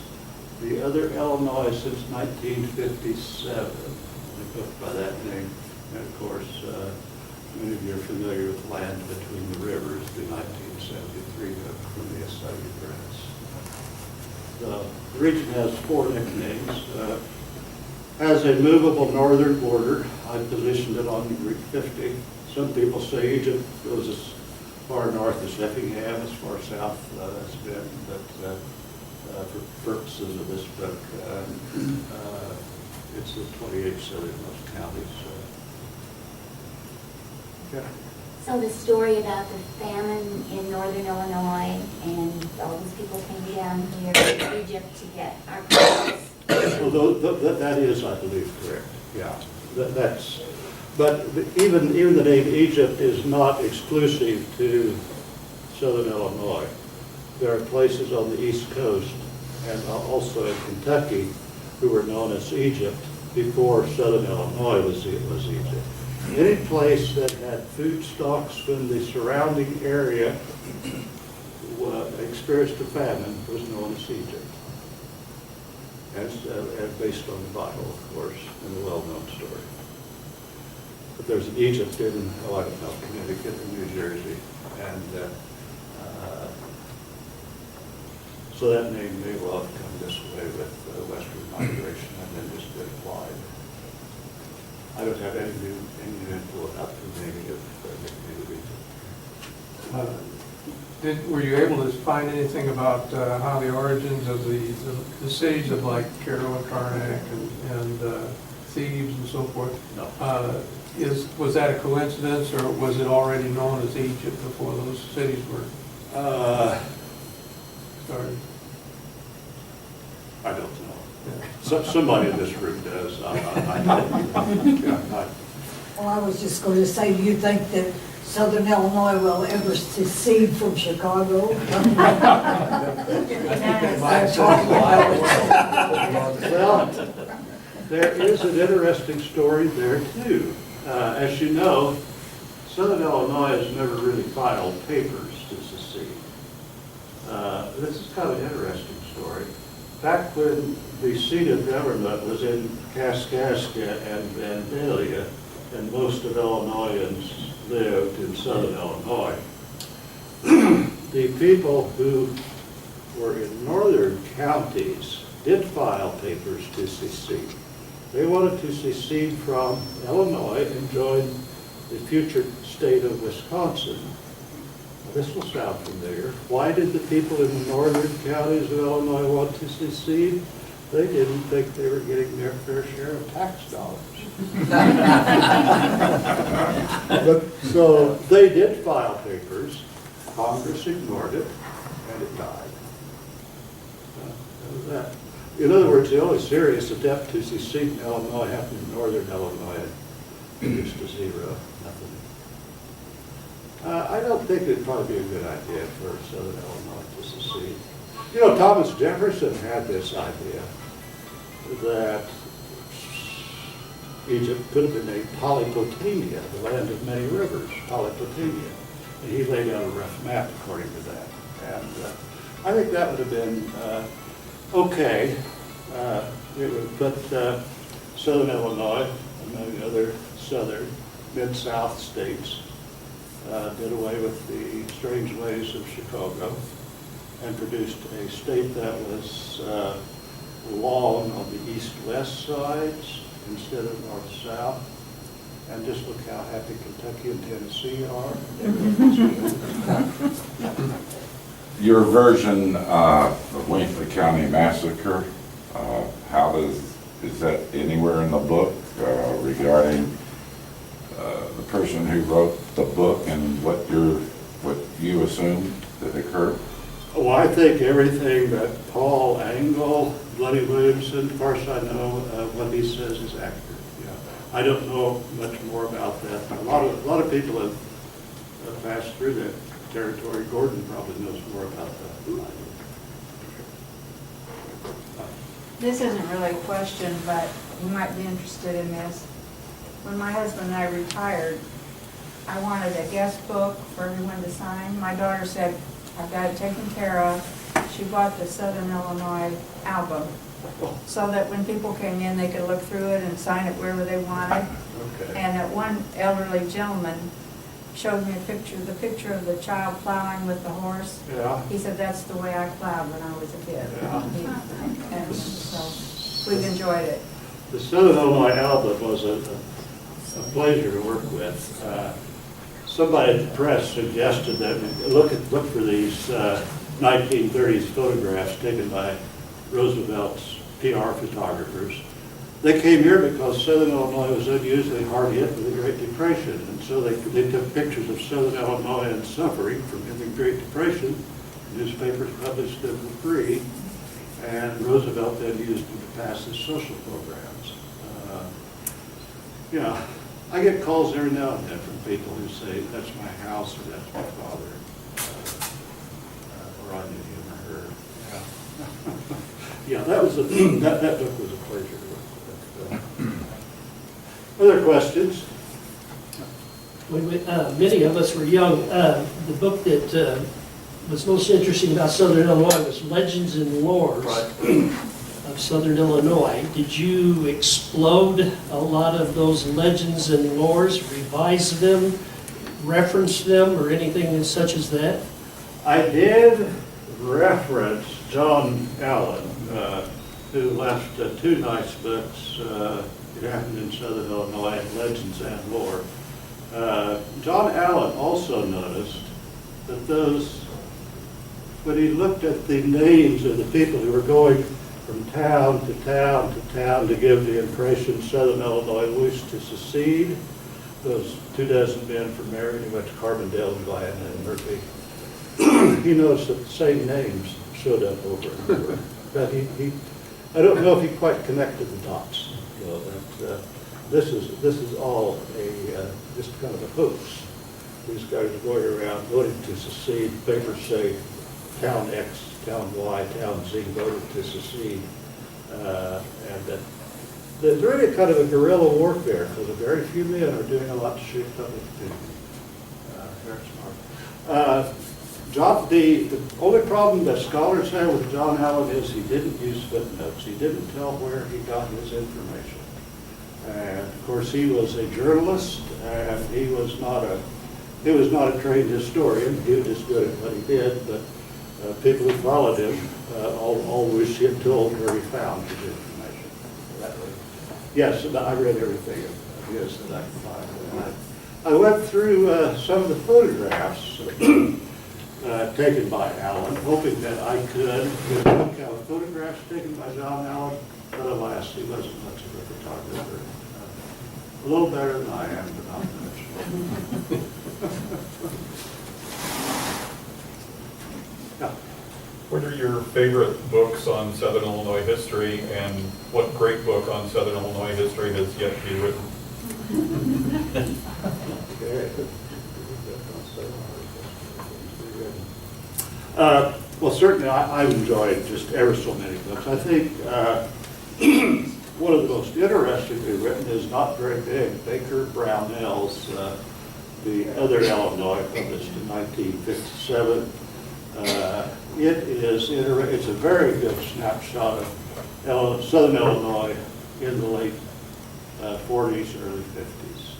Speaker 2: the other Illinois since 1957. They go by that name. And of course, many of you are familiar with land between the rivers, the 1973 Columbia Study Press. The region has 4 nicknames. Has a movable northern border. I positioned it on Route 50. Some people say Egypt goes as far north as Effingham, as far south as been, but for purposes of this book, it's the 28th southernmost counties. Okay.
Speaker 3: So the story about the famine in northern Illinois and all these people came down here to Egypt to get our products.
Speaker 2: Although that is, I believe, correct. Yeah, but even the name Egypt is not exclusive to southern Illinois. There are places on the East Coast and also in Kentucky who were known as Egypt before southern Illinois was Egypt. Any place that had food stocks when the surrounding area experienced a famine was known as Egypt, as based on the Bible, of course, and the well-known story. But there's an Egypt in, I don't know, Connecticut and New Jersey, and so that name may well have come this way with western migration and then just been applied. I don't have any new info about the naming of Egypt.
Speaker 6: Were you able to find anything about how the origins of the cities of like Cairo and Karnak and Thebes and so forth?
Speaker 2: No.
Speaker 6: Was that a coincidence, or was it already known as Egypt before those cities were started?
Speaker 2: I don't know. Somebody in this room does. I don't. Yeah,
Speaker 7: Well, I was just going to say, do you think that Southern Illinois will ever secede from Chicago?
Speaker 2: Well, there is an interesting story there too. As you know, Southern Illinois has never really filed papers to secede. This is kind of an interesting story. Back when the seat of government was in Kaskaskia and Vandalia, and most of Illinoisans lived in southern Illinois, the people who were in northern counties did file papers to secede. They wanted to secede from Illinois and join the future state of Wisconsin. Now, this will sound familiar. Why did the people in the northern counties of Illinois want to secede? They didn't think they were getting their fair share of tax dollars. So they did file papers. Congress ignored it, and it died. That was that. In other words, the only serious attempt to secede in Illinois happened in northern Illinois, reduced to zero, nothing. I don't think it'd probably be a good idea for southern Illinois to secede. You know, Thomas Jefferson had this idea that Egypt could have been named Polypotamia, the land of many rivers, Polypotamia. And he laid out a rough map according to that. And I think that would have been okay. It would put southern Illinois, among other southern, mid-south states, did away with the strange ways of Chicago and produced a state that was long on the east-west sides instead of north-south. And just look how happy Kentucky and Tennessee are.
Speaker 8: Your version of Winkley County Massacre, is that anywhere in the book regarding the person who wrote the book and what you assume that occurred?
Speaker 2: Oh, I think everything that Paul Angle, Bloody Williamson, as far as I know, what he says is accurate. Yeah. I don't know much more about that. A lot of people have passed through that territory. Gordon probably knows more about that than I do.
Speaker 9: This isn't really a question, but you might be interested in this. When my husband and I retired, I wanted a guest book for everyone to sign. My daughter said, I've got it taken care of. She bought the Southern Illinois album, so that when people came in, they could look through it and sign it wherever they wanted.
Speaker 2: Okay.
Speaker 9: And that one elderly gentleman showed me the picture of the child plowing with the horse.
Speaker 2: Yeah.
Speaker 9: He said, that's the way I plowed when I was a kid. And so we've enjoyed it.
Speaker 2: The Southern Illinois album was a pleasure to work with. Somebody at the press suggested that we look for these 1930s photographs taken by Roosevelt's PR photographers. They came here because Southern Illinois was unusually hard hit with the Great Depression, and so they took pictures of Southern Illinois and suffering from the Great Depression. Newspapers published them for free, and Roosevelt then used them to pass his social programs. You know, I get calls every now and then from people who say, that's my house, or that's my father, or I knew him or her. Yeah, that book was a pleasure to work with. Other questions?
Speaker 10: When many of us were young, the book that was most interesting about Southern Illinois was Legends and Lores of Southern Illinois. Did you explode a lot of those legends and lores, revise them, reference them, or anything such as that?
Speaker 2: I did reference John Allen, who left two nice books, It Happened in Southern Illinois, Legends and Lore. John Allen also noticed that when he looked at the names of the people who were going from town to town to town to give the impression Southern Illinois wished to secede, those 24 men from Marion who went to Carbondale and Guyana and Murphy, he noticed that the same names showed up over and over. But I don't know if he quite connected the dots. You know, that this is all just kind of a hoax. These guys are going around voting to secede. Papers say town X, town Y, town Z voted to secede, and that there's really kind of a guerrilla warfare because very few men are doing a lot to shape public opinion. Very smart. The only problem that scholars have with John Allen is he didn't use footnotes. He didn't tell where he got his information. And of course, he was a journalist, and he was not a trained historian. He was just good at what he did, but people who followed him all wish he had told where he found his information. Yes, I read everything of his that I could find. I went through some of the photographs taken by Allen, hoping that I could get a look at photographs taken by John Allen, but alas, he wasn't much of a photographer. A little better than I am, but not much. Yeah.
Speaker 4: What are your favorite books on Southern Illinois history, and what great book on Southern Illinois history has yet to be written?
Speaker 2: Well, certainly I've enjoyed just ever so many books. I think one of the most interestingly written is not very big, Baker Brownell's The Other Illinois, published in 1957. It's a very good snapshot of Southern Illinois in the late 40s, early 50s.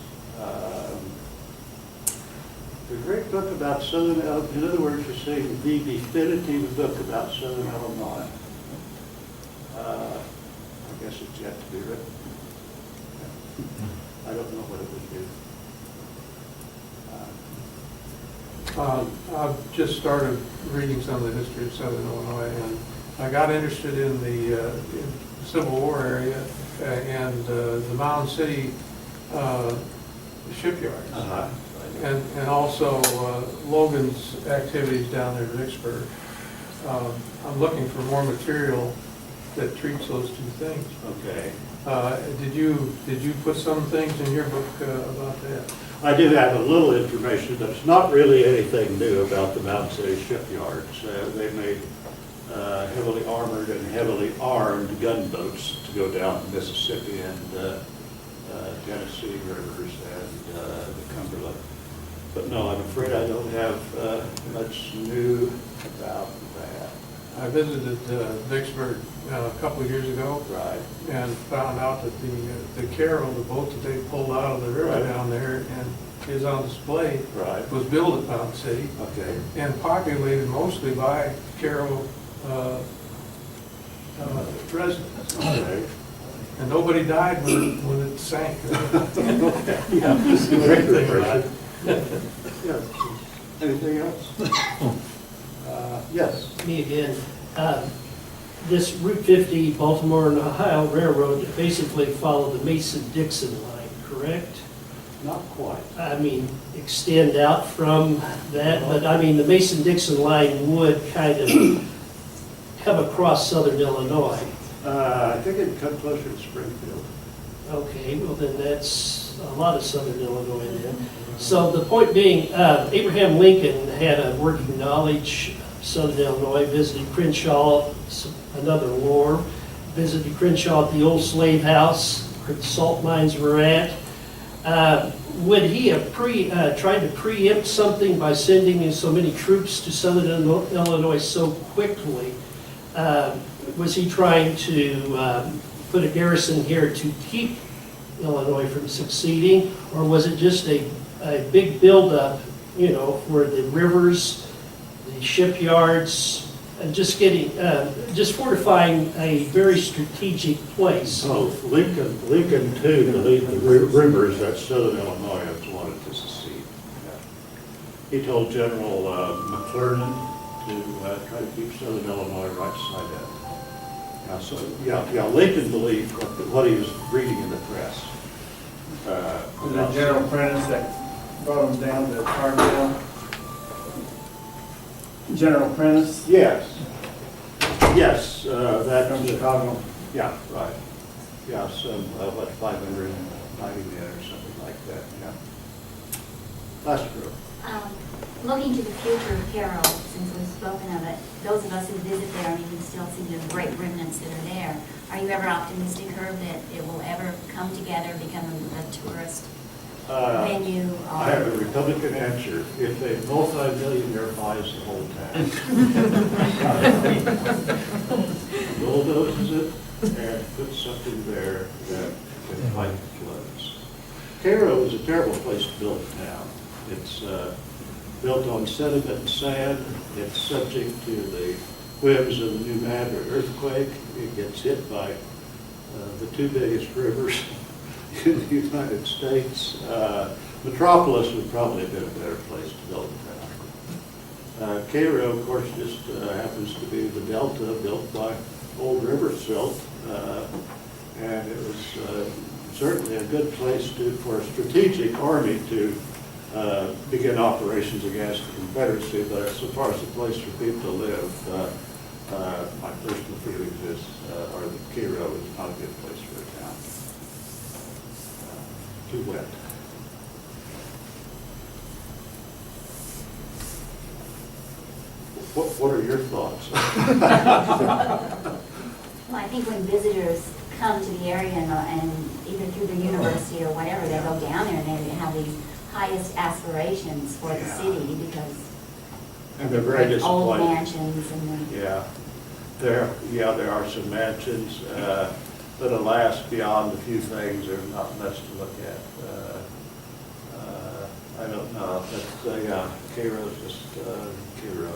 Speaker 2: A great book about Southern Illinois. In other words, you're saying the definitive book about Southern Illinois. I guess it's yet to be written. I don't know what it would be.
Speaker 6: I've just started reading some of the history of Southern Illinois, and I got interested in the Civil War area and the Mound City shipyards. And also Logan's activities down there in Vicksburg. I'm looking for more material that treats those two things.
Speaker 2: Okay.
Speaker 6: Did you put some things in your book about that?
Speaker 2: I do have a little information that's not really anything new about the Mountain City shipyards. They made heavily armored and heavily armed gunboats to go down the Mississippi and Tennessee rivers and the Cumberland. But no, I'm afraid I don't have much new about that.
Speaker 6: I visited Vicksburg a couple of years ago
Speaker 2: Right.
Speaker 6: and found out that the Carroll, the boat that they pulled out of the river
Speaker 2: Right.
Speaker 6: down there and is on display,
Speaker 2: Right.
Speaker 6: was built at Mountain City
Speaker 2: Okay.
Speaker 6: and populated mostly by Carroll residents.
Speaker 2: Okay.
Speaker 6: And nobody died when it sank.
Speaker 2: Yeah. Great information. Yeah. Anything else? Yes.
Speaker 10: Me again. This Route 50 Baltimore and Ohio Railroad basically followed the Mason-Dixon line, correct?
Speaker 2: Not quite.
Speaker 10: I mean, extend out from that, but I mean, the Mason-Dixon line would kind of come across southern Illinois.
Speaker 2: I think it'd come closer to Springfield.
Speaker 10: Okay, well then that's a lot of southern Illinois then. So the point being, Abraham Lincoln had a working knowledge of southern Illinois, visited Crenshaw, another war, visited Crenshaw at the old slave house where the salt mines were at. Would he have tried to preempt something by sending in so many troops to southern Illinois so quickly? Was he trying to put a garrison here to keep Illinois from succeeding? Or was it just a big buildup, you know, for the rivers, the shipyards, and just getting, just fortifying a very strategic place?
Speaker 2: So Lincoln too believed the rumors that southern Illinois wanted to secede. He told General McClernand to try to keep southern Illinois right side up. Now, so, yeah, Lincoln believed what he was reading in the press.
Speaker 1: Was it General Prentice that brought them down to Cargill? General Prentice?
Speaker 2: Yes. Yes, that.
Speaker 1: From Chicago?
Speaker 2: Yeah, right. Yeah, some, 590 men or something like that, yeah. That's true.
Speaker 3: Looking to the future of Carroll, since we've spoken of it, those of us who visit there, and you can still see the great remnants that are there, are you ever optimistic, Herb, that it will ever come together, become a tourist venue?
Speaker 2: I have a Republican answer. If a multi-millionaire buys the whole town, bulldozes it and puts something there that can fight the floods. Cairo is a terrible place to build a town. It's built on sediment and sand. It's subject to the whims of the New Madrid earthquake. It gets hit by the two biggest rivers in the United States. Metropolis would probably have been a better place to build a town. Cairo, of course, just happens to be the delta built by old river silt, and it was certainly a good place for a strategic army to begin operations against the Confederacy, but so far as a place for people to live, my personal feelings is, or that Cairo is not a good place for a town. Too wet. What are your thoughts?
Speaker 3: Well, I think when visitors come to the area and either through the university or whatever, they go down there and they have these highest aspirations for the city because
Speaker 2: And they're very
Speaker 3: old
Speaker 2: disappointed.
Speaker 3: mansions and the
Speaker 2: Yeah, there are some mansions, but alas, beyond a few things, there's not much to look at. I don't know, but yeah, Cairo's just Cairo.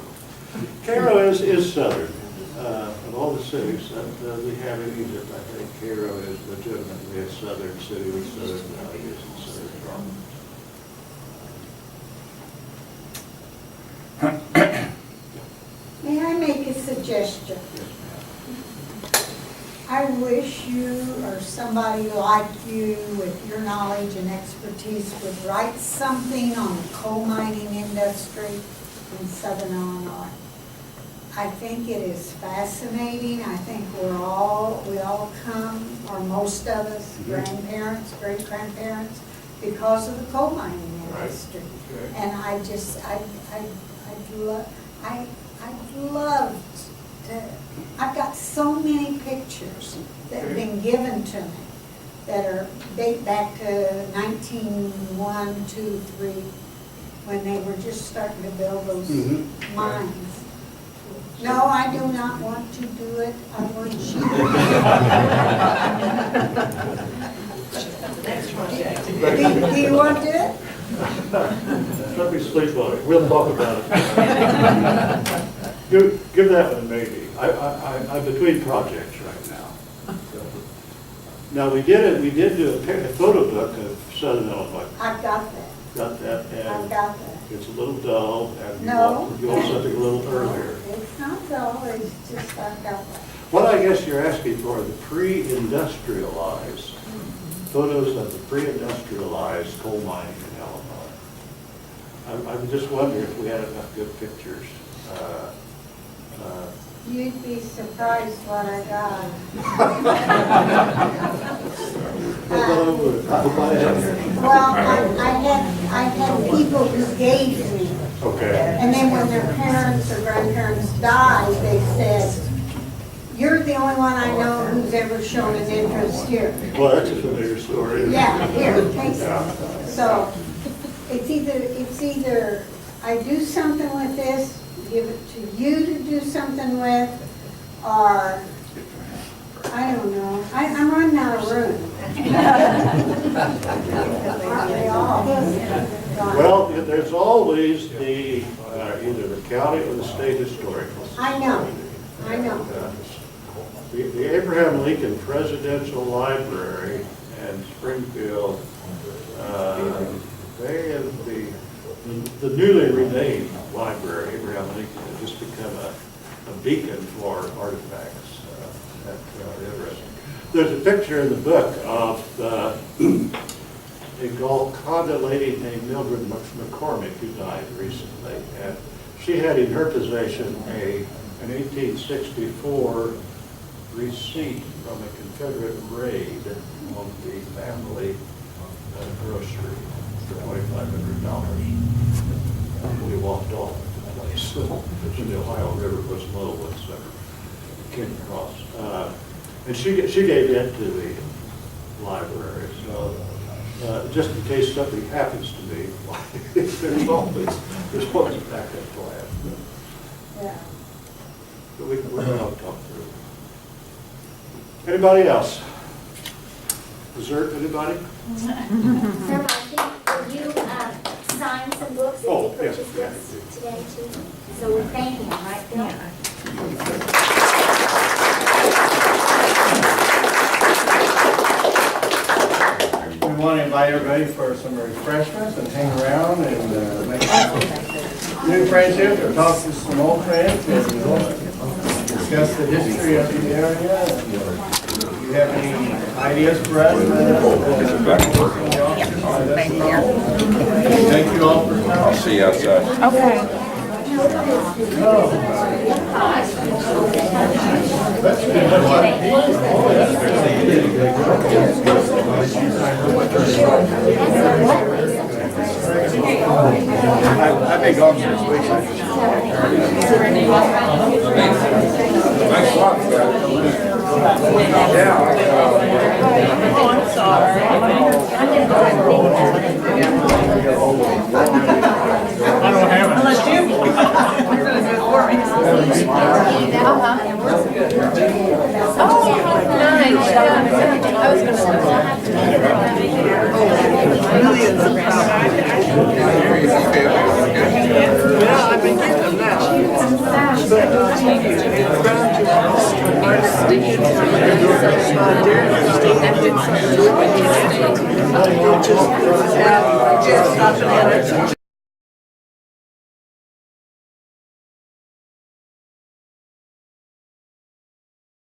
Speaker 2: Cairo is southern. Of all the cities that we have in Egypt, I think Cairo is legitimately a southern city with southern values and southern problems.
Speaker 11: May I make a suggestion?
Speaker 2: Yes,
Speaker 11: I wish you or somebody like you with your knowledge and expertise would write something on the coal mining industry in southern Illinois. I think it is fascinating. I think we all come, or most of us, grandparents, great-grandparents, because of the coal mining industry. And I'd love to, I've got so many pictures that have been given to me that are, date back to 1901, 2, 3, when they were just starting to build those mines. No, I do not want to do it. I want you. Do you want to do it?
Speaker 2: Let me sleep on it, we'll talk about it. Give that one a maybe. I'm between projects right now. Now, we did do a photo book of Southern Illinois.
Speaker 11: I've got that.
Speaker 2: Got that,
Speaker 11: I've
Speaker 2: and
Speaker 11: got that.
Speaker 2: it's a little dull, and
Speaker 11: No.
Speaker 2: you want something a little earlier.
Speaker 11: It's not dull, it's just I've got that.
Speaker 2: What I guess you're asking for, the pre-industrialized, photos of the pre-industrialized coal mining in Illinois. I'm just wondering if we had enough good pictures.
Speaker 11: You'd be surprised what I got. Well, I had people who gave me,
Speaker 2: Okay.
Speaker 11: and then when their parents or grandparents died, they said, "You're the only one I know who's ever shown an interest here."
Speaker 2: Well, that's a familiar story.
Speaker 11: Yeah, here, take
Speaker 2: Yeah.
Speaker 11: it. So, it's either I do something with this, give it to you to do something with, or, I don't know, I'm running out of room. Aren't we all?
Speaker 2: Well, there's always the, either the county or the state historical.
Speaker 11: I know.
Speaker 2: The Abraham Lincoln Presidential Library in Springfield, they have the newly renamed library, Abraham Lincoln, has just become a beacon for artifacts. That's interesting. There's a picture in the book of a Golconda lady named Mildred McCormick who died recently. And she had in her possession an 1864 receipt from a Confederate raid on the family grocery for $2,500. We walked off the place. The Ohio River was low when came across. And she gave it to the library. So just in case something happens to me, there's always a backup plan.
Speaker 11: Yeah.
Speaker 2: But we're going to talk through. Anybody else? Dessert, anybody?
Speaker 3: Sir, Marcy, will you sign some books that
Speaker 2: Oh,
Speaker 3: you
Speaker 2: yes,
Speaker 3: purchased
Speaker 2: yeah.
Speaker 3: today too? So we're thanking him, right, Bill?
Speaker 1: We want to invite everybody for some refreshments and hang around and make new friendships or talk to some old friends and discuss the history of the area. Do you have any ideas for us? Thank you all for coming.
Speaker 8: I'll see you outside.
Speaker 1: I've been gone for this week.
Speaker 8: Thanks a lot, guys. Yeah.
Speaker 12: Oh, I'm sorry.
Speaker 5: I don't have it.
Speaker 12: Unless you, you're gonna do it for me. Oh, nice. I was well, I've been getting them now. Just